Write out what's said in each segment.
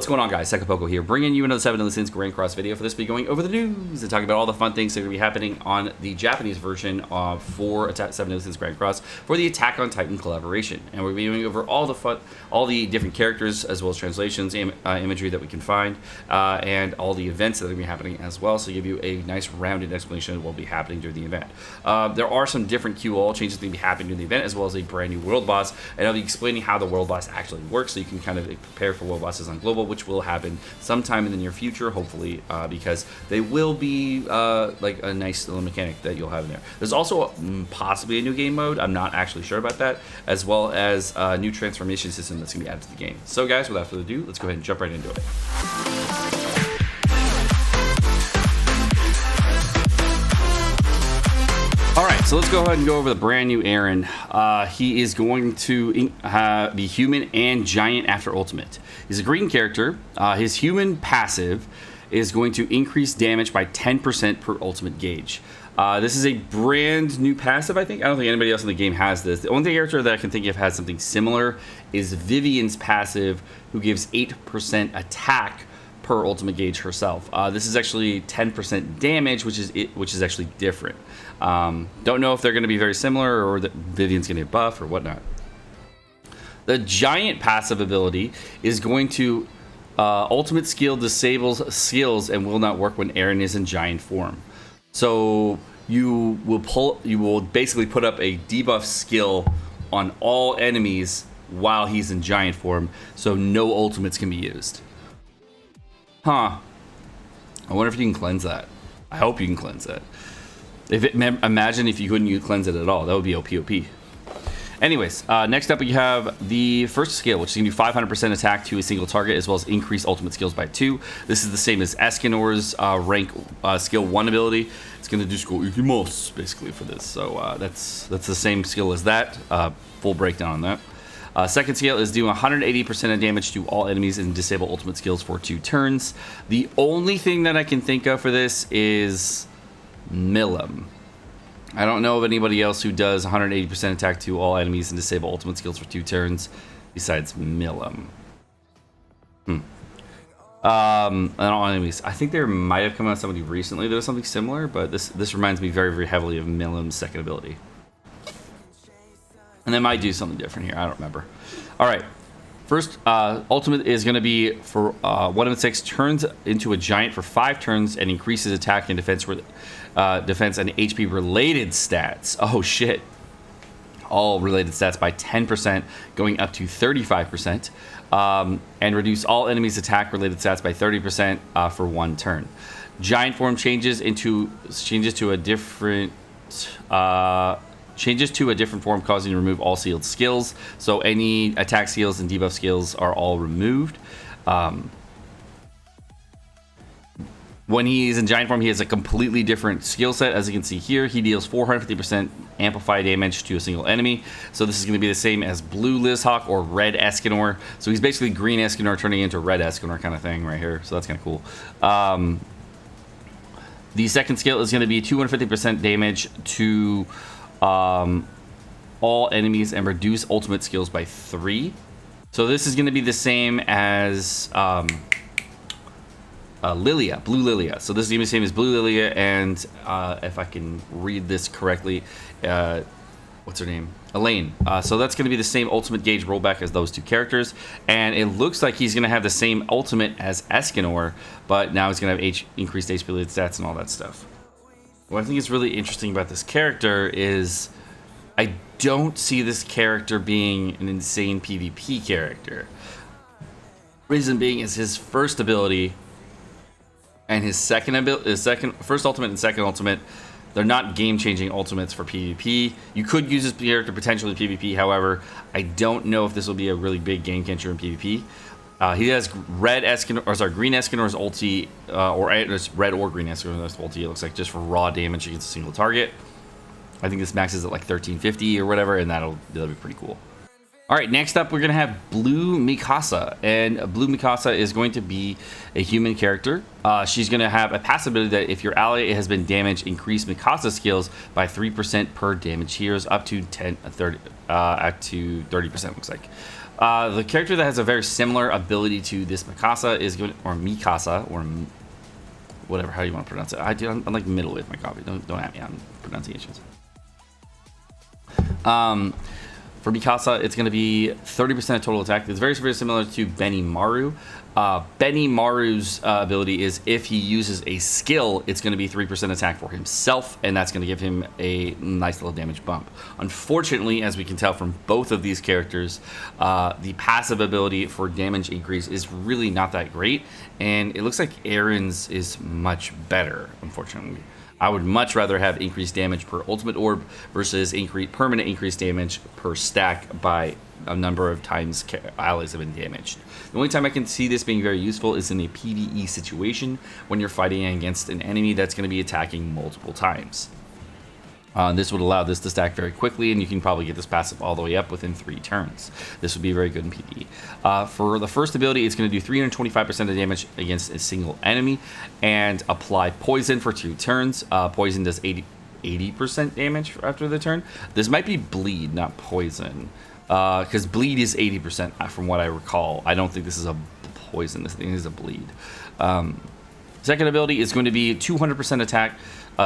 What's going on, guys? Sekapoko here, bringing you another 7 Innocents Grand Cross video. For this, we'll be going over the news and talking about all the fun things that are going to be happening on the Japanese version for 7 Innocents Grand Cross for the Attack on Titan collaboration. And we'll be going over all the different characters, as well as translations, imagery that we can find, and all the events that are going to be happening as well. So give you a nice rounded explanation of what will be happening during the event. There are some different QL changes that will be happening during the event, as well as a brand new world boss. And I'll be explaining how the world boss actually works, so you can kind of prepare for world bosses on Global, which will happen sometime in the near future, hopefully, because they will be like a nice little mechanic that you'll have in there. There's also possibly a new game mode. I'm not actually sure about that, as well as a new transformation system that's going to be added to the game. So guys, without further ado, let's go ahead and jump right into it. Alright, so let's go ahead and go over the brand new Eren. He is going to be human and giant after ultimate. He's a green character. His human passive is going to increase damage by 10% per ultimate gauge. This is a brand new passive, I think. I don't think anybody else in the game has this. The only character that I can think of has something similar is Vivian's passive, who gives 8% attack per ultimate gauge herself. This is actually 10% damage, which is actually different. Don't know if they're going to be very similar, or that Vivian's going to get buff or whatnot. The giant passive ability is going to ultimate skill disables skills and will not work when Eren is in giant form. So you will basically put up a debuff skill on all enemies while he's in giant form, so no ultimates can be used. Huh. I wonder if you can cleanse that. I hope you can cleanse that. Imagine if you couldn't cleanse it at all. That would be OP. Anyways, next up we have the first skill, which is going to do 500% attack to a single target, as well as increase ultimate skills by 2. This is the same as Escanor's rank skill 1 ability. It's going to do skill Ikimos, basically, for this. So that's the same skill as that. Full breakdown on that. Second skill is do 180% of damage to all enemies and disable ultimate skills for 2 turns. The only thing that I can think of for this is Milim. I don't know of anybody else who does 180% attack to all enemies and disable ultimate skills for 2 turns besides Milim. And all enemies. I think there might have come out somebody recently that does something similar, but this reminds me very, very heavily of Milim's second ability. And they might do something different here. I don't remember. All right. First, ultimate is going to be for 1 of 6, turns into a giant for 5 turns and increases attack and defense and HP related stats. Oh shit! All related stats by 10%, going up to 35%, and reduce all enemies' attack related stats by 30% for 1 turn. Giant form changes to a different form, causing you to remove all sealed skills. So any attack skills and debuff skills are all removed. When he's in giant form, he has a completely different skill set. As you can see here, he deals 450% amplify damage to a single enemy. So this is going to be the same as blue Lizhawk or red Escanor. So he's basically green Escanor turning into red Escanor kind of thing right here. So that's kind of cool. The second skill is going to be 250% damage to all enemies and reduce ultimate skills by 3. So this is going to be the same as Lilia, Blue Lilia. So this is going to be the same as Blue Lilia, and if I can read this correctly, what's her name? Elaine. So that's going to be the same ultimate gauge rollback as those 2 characters, and it looks like he's going to have the same ultimate as Escanor, but now he's going to have increased HP related stats and all that stuff. What I think is really interesting about this character is I don't see this character being an insane PvP character. Reason being is his first ability and his first ultimate and second ultimate, they're not game-changing ultimates for PvP. You could use this character potentially in PvP, however, I don't know if this will be a really big game changer in PvP. He has green Escanor's ulti, or red or green Escanor's ulti, it looks like, just for raw damage against a single target. I think this maxes at like 1350 or whatever, and that'll be pretty cool. All right, next up, we're going to have Blue Mikasa. And Blue Mikasa is going to be a human character. She's going to have a passive ability that if your ally has been damaged, increase Mikasa skills by 3% per damage heroes, up to 30%, looks like. The character that has a very similar ability to this Mikasa is going to, or Mikasa, or whatever, how you want to pronounce it. I'm like middle with my copy. Don't at me on pronunciations. For Mikasa, it's going to be 30% of total attack. It's very, very similar to Benimaru. Benimaru's ability is if he uses a skill, it's going to be 3% attack for himself, and that's going to give him a nice little damage bump. Unfortunately, as we can tell from both of these characters, the passive ability for damage increase is really not that great, and it looks like Eren's is much better, unfortunately. I would much rather have increased damage per ultimate orb versus permanent increased damage per stack by a number of times allies have been damaged. The only time I can see this being very useful is in a PvE situation when you're fighting against an enemy that's going to be attacking multiple times. This would allow this to stack very quickly, and you can probably get this passive all the way up within 3 turns. This would be very good in PvE. For the first ability, it's going to do 325% of damage against a single enemy and apply poison for 2 turns. Poison does 80% damage after the turn. This might be bleed, not poison, because bleed is 80% from what I recall. I don't think this is a poison. This thing is a bleed. Second ability is going to be 200% attack.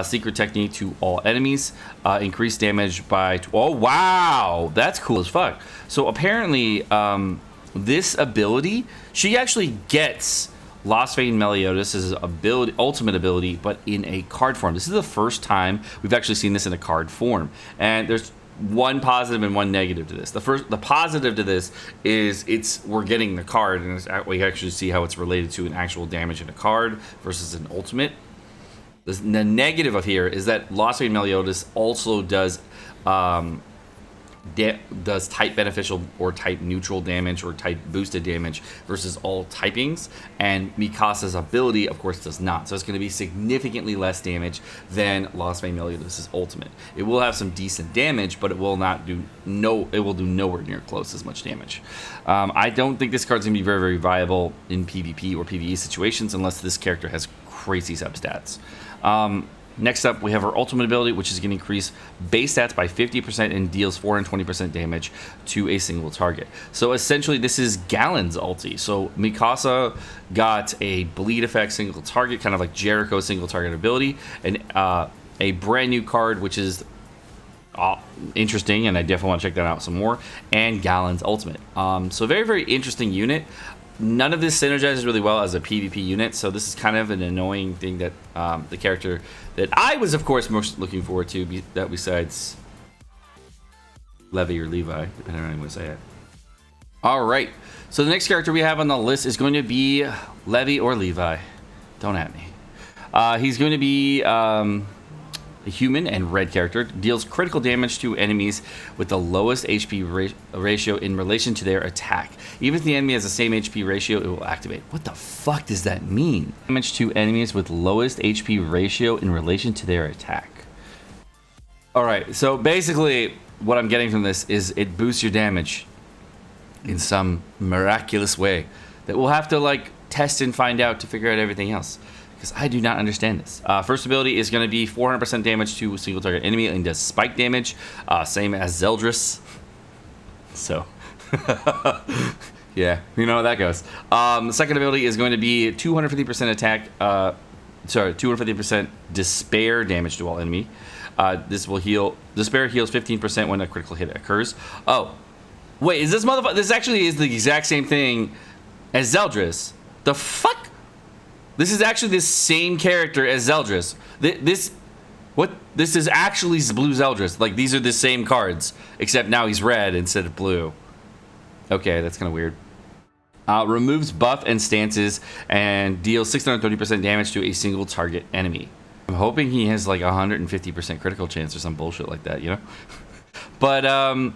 Secret technique to all enemies, increased damage by oh wow, that's cool as fuck. So apparently this ability, she actually gets Lost Vein Meliodas' ultimate ability, but in a card form. This is the first time we've actually seen this in a card form, and there's one positive and one negative to this. The positive to this is we're getting the card, and we actually see how it's related to an actual damage in a card versus an ultimate. The negative of here is that Lost Vein Meliodas also does type beneficial or type neutral damage or type boosted damage versus all typings, and Mikasa's ability, of course, does not. So it's going to be significantly less damage than Lost Vein Meliodas' ultimate. It will have some decent damage, but it will do nowhere near close as much damage. I don't think this card's going to be very, very viable in PvP or PvE situations unless this character has crazy substats. Next up, we have our ultimate ability, which is going to increase base stats by 50% and deals 420% damage to a single target. So essentially, this is Galen's ulti. So Mikasa got a bleed effect single target, kind of like Jericho's single target ability, and a brand new card, which is interesting, and I definitely want to check that out some more, and Galen's ultimate. So very, very interesting unit. None of this synergizes really well as a PvP unit, so this is kind of an annoying thing that the character that I was, of course, most looking forward to, besides Levi or Levi, depending on how you want to say it. All right, so the next character we have on the list is going to be Levi or Levi. Don't at me. He's going to be a human and red character, deals critical damage to enemies with the lowest HP ratio in relation to their attack. Even if the enemy has the same HP ratio, it will activate. What the fuck does that mean? Damage to enemies with lowest HP ratio in relation to their attack. Alright, so basically what I'm getting from this is it boosts your damage in some miraculous way that we'll have to like test and find out to figure out everything else. I do not understand this. First ability is going to be 400% damage to a single target enemy and does spike damage, same as Zeldris. So, yeah, you know how that goes. The second ability is going to be 250% attack, 250% despair damage to all enemy. This will heal. Despair heals 15% when a critical hit occurs. Oh, wait, is this motherfucker? This actually is the exact same thing as Zeldris. The fuck? This is actually the same character as Zeldris. This is actually Blue Zeldris. Like, these are the same cards, except now he's red instead of blue. Okay, that's kind of weird. Removes buff and stances and deals 630% damage to a single target enemy. I'm hoping he has like 150% critical chance or some bullshit like that, you know? But,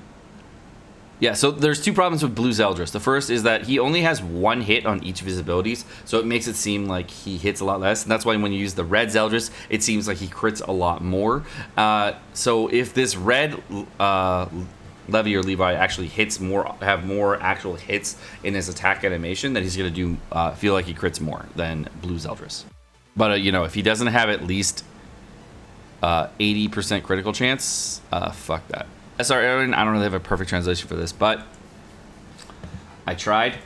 yeah, so there's 2 problems with Blue Zeldris. The first is that he only has 1 hit on each of his abilities, so it makes it seem like he hits a lot less, and that's why when you use the red Zeldris, it seems like he crits a lot more. So if this red Levi or Levi actually have more actual hits in his attack animation, then he's gonna do feel like he crits more than Blue Zeldris. But you know, if he doesn't have at least 80% critical chance, fuck that. SR Eren, I don't really have a perfect translation for this, but I tried.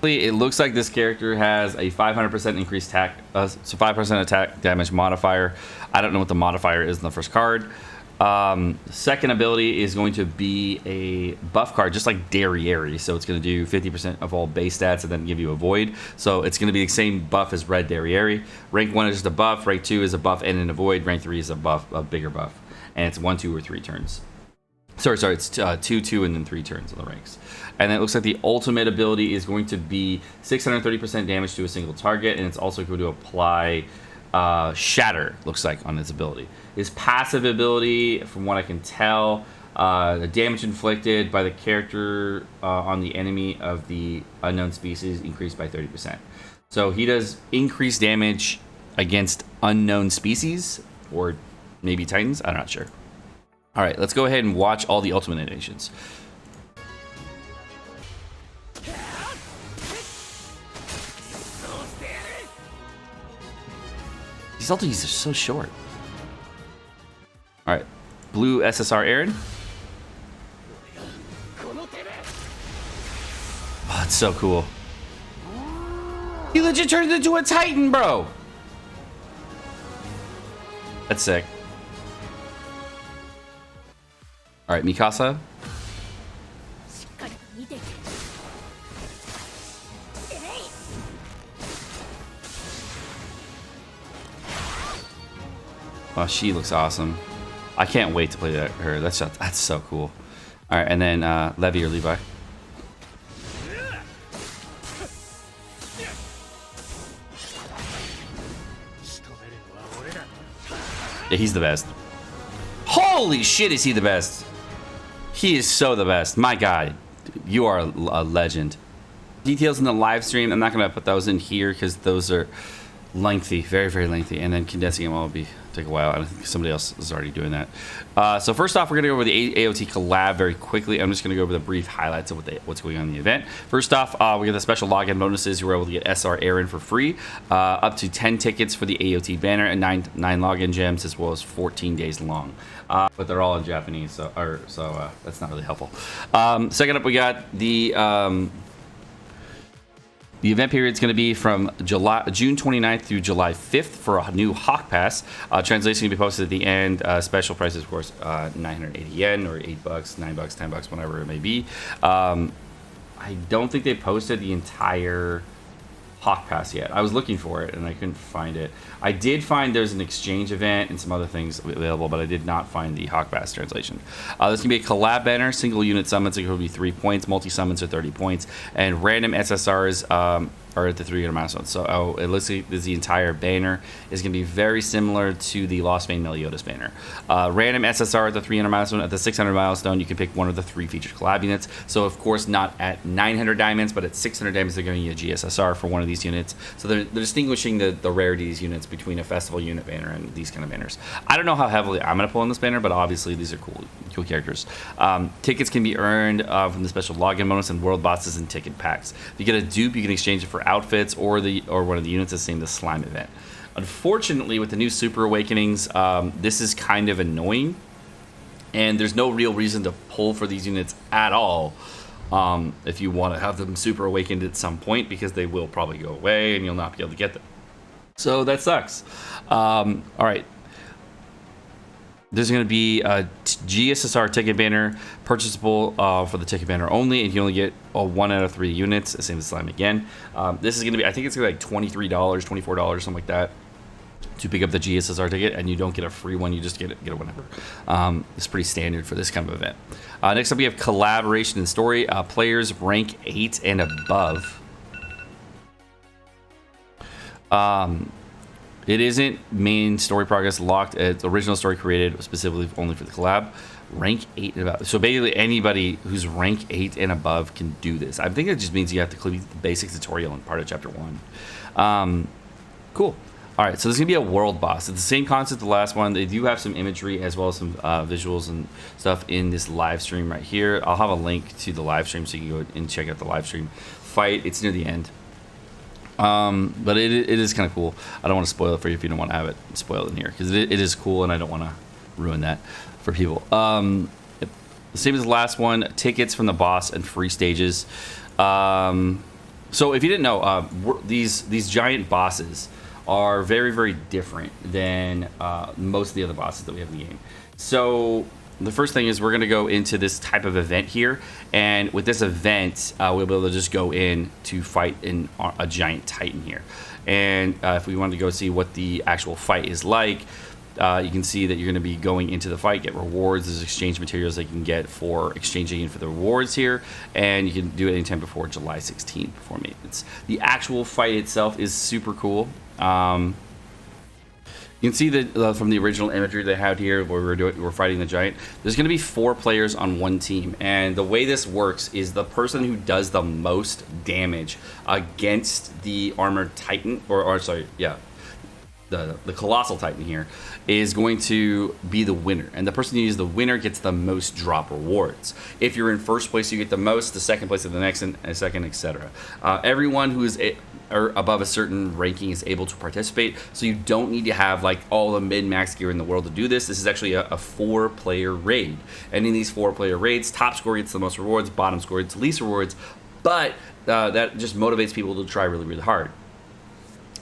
It looks like this character has a 500% increased attack, so 5% attack damage modifier. I don't know what the modifier is in the first card. Second ability is going to be a buff card, just like Derriere. So it's going to do 50% of all base stats and then give you a void. So it's going to be the same buff as Red Derriere. Rank 1 is just a buff. Rank 2 is a buff and a void. Rank 3 is a buff, a bigger buff. And it's 1, 2, or 3 turns. Sorry, it's 2, 2, and then 3 turns on the ranks. And then it looks like the ultimate ability is going to be 630% damage to a single target, and it's also going to apply Shatter, looks like, on its ability. His passive ability, from what I can tell, the damage inflicted by the character on the enemy of the unknown species increased by 30%. So he does increased damage against unknown species, or maybe Titans, I'm not sure. All right, let's go ahead and watch all the ultimate animations. These ultimates are so short. All right, Blue SSR Eren. Oh, it's so cool. He legit turned into a Titan, bro. That's sick. All right, Mikasa. Oh, she looks awesome. I can't wait to play her. That's so cool. All right, and then Levi or Levi. Yeah, he's the best. Holy shit, is he the best? He is so the best. My God, you are a legend. Details in the live stream, I'm not going to put those in here because those are lengthy, very, very lengthy. And then condensing them all will take a while. I think somebody else is already doing that. So first off, we're going to go over the AOT collab very quickly. I'm just going to go over the brief highlights of what's going on in the event. First off, we get the special login bonuses. You were able to get SR Eren for free, up to 10 tickets for the AOT banner, and 9 login gems, as well as 14 days long. But they're all in Japanese, so that's not really helpful. Second up, we got the event period is going to be from June 29th through July 5th for a new Hawk Pass. Translation will be posted at the end. Special prices, of course, 980 yen or $8, $9, $10, whatever it may be. I don't think they posted the entire Hawk Pass yet. I was looking for it and I couldn't find it. I did find there's an exchange event and some other things available, but I did not find the Hawk Pass translation. There's gonna be a collab banner. Single unit summons are going to be 3 points. Multi summons are 30 points, and random SSRs are at the 300 milestone. So it looks like the entire banner is going to be very similar to the Lost Vein Meliodas banner. Random SSR at the 300 milestone. At the 600 milestone, you can pick one of the 3 featured collab units. So of course, not at 900 diamonds, but at 600 diamonds, they're giving you a GSSR for one of these units. So they're distinguishing the rarity of these units between a festival unit banner and these kind of banners. I don't know how heavily I'm going to pull in this banner, but obviously these are cool characters. Tickets can be earned from the special login bonus and world bosses and ticket packs. If you get a dupe, you can exchange it for outfits or one of the units that's named the slime event. Unfortunately, with the new Super Awakenings, this is kind of annoying, and there's no real reason to pull for these units at all if you want to have them Super Awakened at some point, because they will probably go away and you'll not be able to get them. So that sucks. All right. There's going to be a GSSR ticket banner, purchasable for the ticket banner only, and you only get 1 out of 3 units, same as slime again. This is going to be, I think it's going to be like $23, $24, something like that, to pick up the GSSR ticket, and you don't get a free one, you just get it whenever. It's pretty standard for this kind of event. Next up, we have collaboration and story. Players rank 8 and above. It isn't main story progress locked. It's original story created specifically only for the collab. Rank 8 and above. So basically anybody who's rank 8 and above can do this. I think it just means you have to complete the basic tutorial in part of chapter 1. Cool. All right, so this is gonna be a world boss. It's the same concept as the last one. They do have some imagery as well as some visuals and stuff in this live stream right here. I'll have a link to the live stream so you can go and check out the live stream fight. It's near the end, but it is kind of cool. I don't want to spoil it for you if you don't want to have it spoiled in here because it is cool and I don't want to ruin that for people. Yep. The same as the last one. Tickets from the boss and free stages. So if you didn't know, these giant bosses are very, very different than most of the other bosses that we have in the game. So the first thing is we're going to go into this type of event here, and with this event we'll be able to just go in to fight in a giant titan here. And if we wanted to go see what the actual fight is like, you can see that you're going to be going into the fight, get rewards. There's exchange materials that you can get for exchanging in for the rewards here, and you can do it anytime before July 16th before maintenance. The actual fight itself is super cool. You can see that from the original imagery they had here where we're fighting the giant, there's going to be 4 players on one team, and the way this works is the person who does the most damage against the armored titan, the colossal titan here, is going to be the winner, and the person who is the winner gets the most drop rewards. If you're in first place, you get the most, the second place at the next, and a second, etc. Everyone who is or above a certain ranking is able to participate, so you don't need to have like all the mid-max gear in the world to do this. This is actually a 4-player raid, and in these 4-player raids, top score gets the most rewards, bottom score gets the least rewards, but that just motivates people to try really, really hard.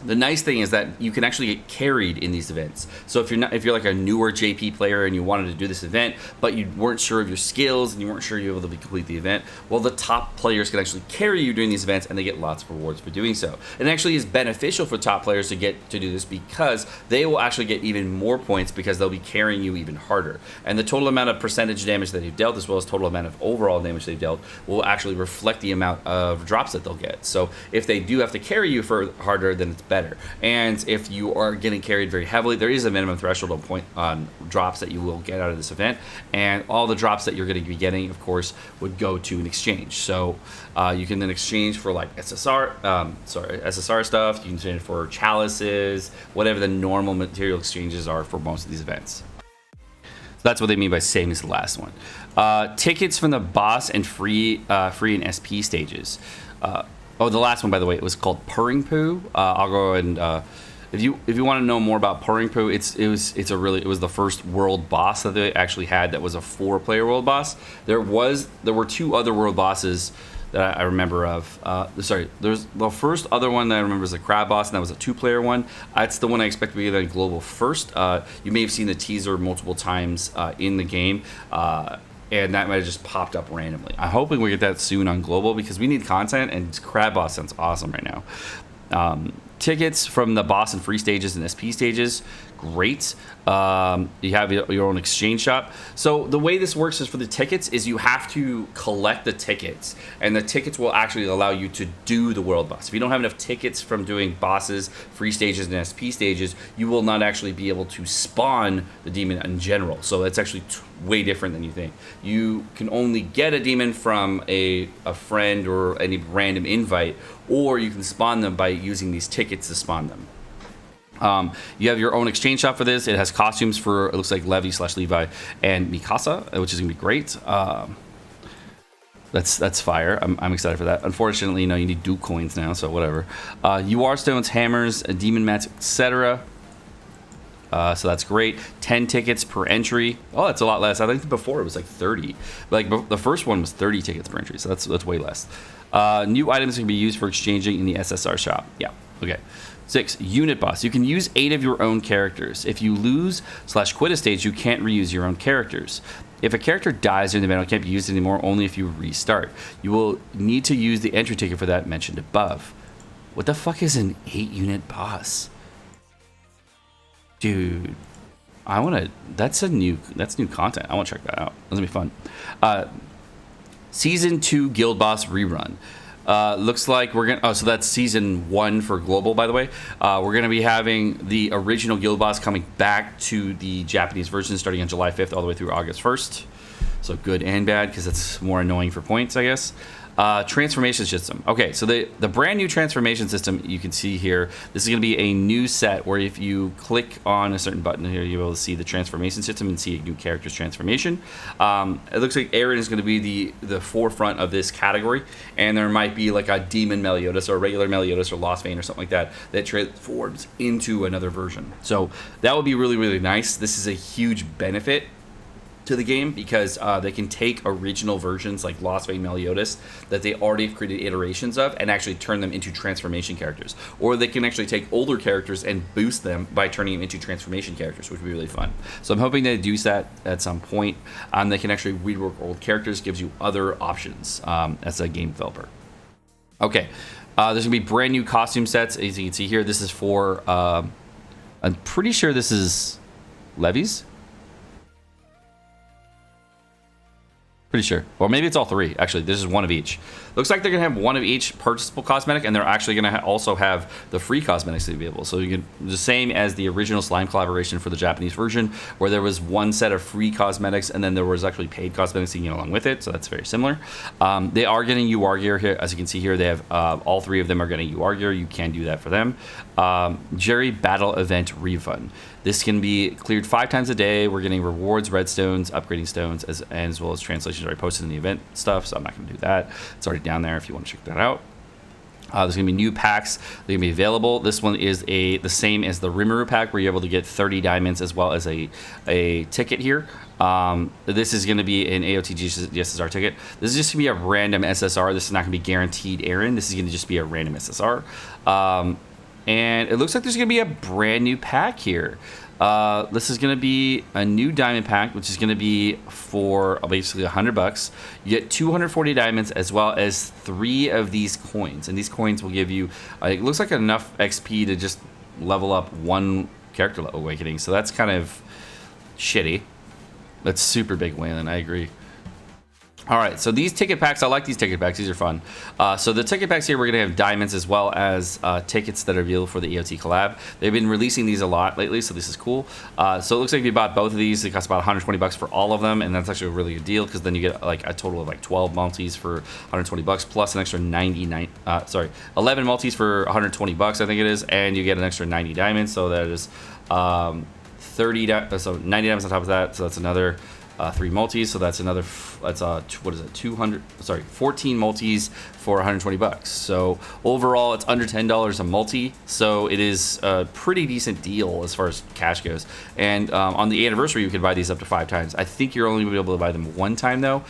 The nice thing is that you can actually get carried in these events. So if you're like a newer JP player and you wanted to do this event, but you weren't sure of your skills and you weren't sure you were able to complete the event, well, the top players can actually carry you during these events, and they get lots of rewards for doing so. It actually is beneficial for top players to get to do this because they will actually get even more points because they'll be carrying you even harder. And the total amount of percentage damage that they've dealt, as well as total amount of overall damage they've dealt, will actually reflect the amount of drops that they'll get. So if they do have to carry you for harder, then it's better. And if you are getting carried very heavily, there is a minimum threshold on drops that you will get out of this event, and all the drops that you're going to be getting, of course, would go to an exchange. So you can then exchange for like SSR stuff. You can exchange for chalices, whatever the normal material exchanges are for most of these events. So that's what they mean by same as the last one. Tickets from the boss and free and SP stages. Oh, the last one, by the way, it was called Purring Poo. I'll go and if you want to know more about Purring Poo, it was the first world boss that they actually had that was a 4-player world boss. There were 2 other world bosses that I remember of. There's the first other one that I remember is a crab boss, and that was a 2-player one. That's the one I expect to be the global first. You may have seen the teaser multiple times in the game. And that might have just popped up randomly. I'm hoping we get that soon on global because we need content, and Crab Boss sounds awesome right now. Tickets from the boss and free stages and SP stages, great. You have your own exchange shop. So the way this works is for the tickets is you have to collect the tickets, and the tickets will actually allow you to do the world boss. If you don't have enough tickets from doing bosses, free stages, and SP stages, you will not actually be able to spawn the demon in general. So it's actually way different than you think. You can only get a demon from a friend or any random invite, or you can spawn them by using these tickets to spawn them. You have your own exchange shop for this. It has costumes for, it looks like Levi and Mikasa, which is gonna be great. That's fire. I'm excited for that. Unfortunately, you need dupe coins now, so whatever. UR stones, hammers, demon mats, etc. So that's great. 10 tickets per entry. Oh, that's a lot less. I think before it was like 30. Like the first one was 30 tickets per entry, so that's way less. New items can be used for exchanging in the SSR shop. Yeah, okay. 6, unit boss. You can use 8 of your own characters. If you lose/quit a stage, you can't reuse your own characters. If a character dies during the battle, it can't be used anymore, only if you restart. You will need to use the entry ticket for that mentioned above. What the fuck is an 8-unit boss? Dude, that's new content. I want to check that out. That's gonna be fun. Season 2 Guild Boss rerun. Looks like we're gonna. Oh, so that's season 1 for global, by the way. We're gonna be having the original Guild Boss coming back to the Japanese version starting on July 5th all the way through August 1st. So good and bad because it's more annoying for points, I guess. Transformation system. Okay, so the brand new transformation system you can see here. This is going to be a new set where if you click on a certain button here, you'll be able to see the transformation system and see a new character's transformation. It looks like Eren is going to be the forefront of this category, and there might be like a demon Meliodas or a regular Meliodas or Lost Vein or something like that that transforms into another version. So that would be really, really nice. This is a huge benefit to the game because they can take original versions like Lost Vein Meliodas that they already have created iterations of and actually turn them into transformation characters, or they can actually take older characters and boost them by turning them into transformation characters, which would be really fun. So I'm hoping they do that at some point. They can actually rework old characters, gives you other options as a game developer. Okay, there's gonna be brand new costume sets, as you can see here. This is for I'm pretty sure this is Levi's. Pretty sure. Or maybe it's all three. Actually, this is one of each. Looks like they're going to have one of each purchasable cosmetic, and they're actually going to also have the free cosmetics available. So you can, the same as the original Slime collaboration for the Japanese version, where there was one set of free cosmetics, and then there was actually paid cosmetics you can get along with it. So that's very similar. They are getting UR gear here. As you can see here, they have all three of them are getting UR gear. You can do that for them. Jerry Battle Event Refund. This can be cleared 5 times a day. We're getting rewards, redstones, upgrading stones, as well as translations already posted in the event stuff, so I'm not going to do that. It's already down there if you want to check that out. There's going to be new packs that are going to be available. This one is the same as the Rimuru pack, where you're able to get 30 diamonds as well as a ticket here. This is going to be an AOT GSSR ticket. This is just going to be a random SSR. This is not going to be guaranteed Eren. This is going to just be a random SSR. And it looks like there's going to be a brand new pack here. This is going to be a new diamond pack, which is going to be for basically $100. You get 240 diamonds as well as 3 of these coins. And these coins will give you, it looks like enough XP to just level up 1 character awakening. So that's kind of shitty. That's super big win, I agree. All right, so these ticket packs, I like these ticket packs. These are fun. So the ticket packs here, we're going to have diamonds as well as tickets that are available for the EOT collab. They've been releasing these a lot lately, so this is cool. So it looks like if you bought both of these, it costs about $120 for all of them, and that's actually a really good deal because then you get like a total of like 12 multis for $120 plus an extra 11 multis for $120, I think it is, and you get an extra 90 diamonds. So that is 90 diamonds on top of that. So that's another 3 multis, so that's another, what is it, 14 multis for $120. So overall, it's under $10 a multi, so it is a pretty decent deal as far as cash goes. And on the anniversary, you can buy these up to 5 times. I think you're only going to be able to buy them 1 time, though,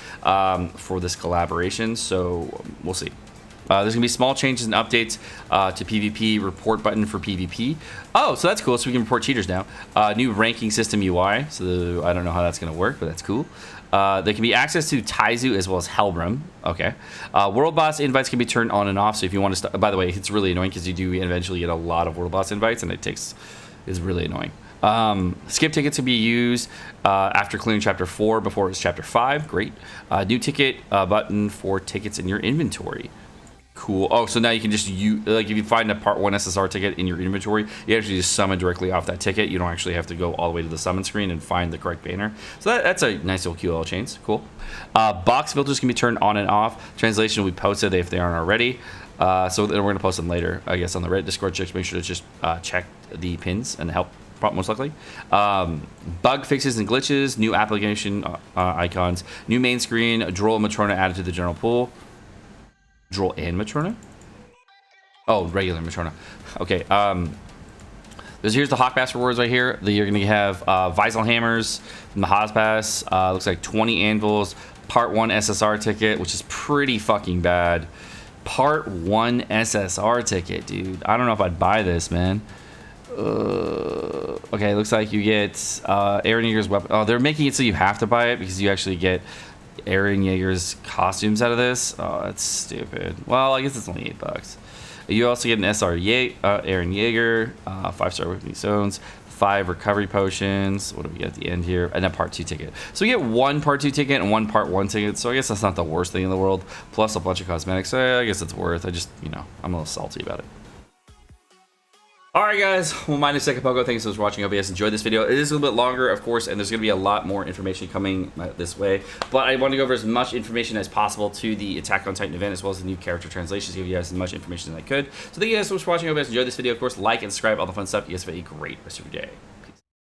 for this collaboration, so we'll see. There's going to be small changes and updates to PvP, report button for PvP. Oh, so that's cool. So we can report cheaters now. New ranking system UI. So I don't know how that's going to work, but that's cool. There can be access to Taizu as well as Helbram. Okay. World boss invites can be turned on and off. So if you want to, by the way, it's really annoying because you do eventually get a lot of world boss invites, and it's really annoying. Skip tickets can be used after clearing chapter 4 before it's chapter 5. Great. New ticket button for tickets in your inventory. Cool. Oh, so now you can just like if you find a part 1 SSR ticket in your inventory, you actually just summon directly off that ticket. You don't actually have to go all the way to the summon screen and find the correct banner. So that's a nice little QL chains. Cool. Box filters can be turned on and off. Translation will be posted if they aren't already. So we're going to post them later, I guess, on the Reddit Discord. Just make sure to just check the pins and help. Most likely. Bug fixes and glitches. New application icons. New main screen. Droll and Matrona added to the general pool. Droll and Matrona? Oh, regular Matrona. Okay. Here's the Hawkbass rewards right here. You're going to have Visal Hammers from the Hawkbass. Looks like 20 anvils. Part 1 SSR ticket, which is pretty fucking bad. Part 1 SSR ticket, dude. I don't know if I'd buy this, man. Okay, looks like you get Eren Yeager's weapon. Oh, they're making it so you have to buy it because you actually get Eren Yeager's costumes out of this. Oh, that's stupid. Well, I guess it's only $8. You also get an Eren Yeager, 5-star weapon zones, 5 recovery potions. What do we get at the end here? And a part 2 ticket. So you get 1 part 2 ticket and 1 part 1 ticket. So I guess that's not the worst thing in the world. Plus a bunch of cosmetics. So I guess it's worth. I'm a little salty about it. Alright guys, well my name is Sekapoko, thanks so much for watching, I hope you guys enjoyed this video. It is a little bit longer, of course, and there's going to be a lot more information coming this way, but I want to go over as much information as possible to the Attack on Titan event, as well as the new character translations, to give you guys as much information as I could. So thank you guys so much for watching, I hope you guys enjoyed this video. Of course, like and subscribe, all the fun stuff. You guys have a great rest of your day.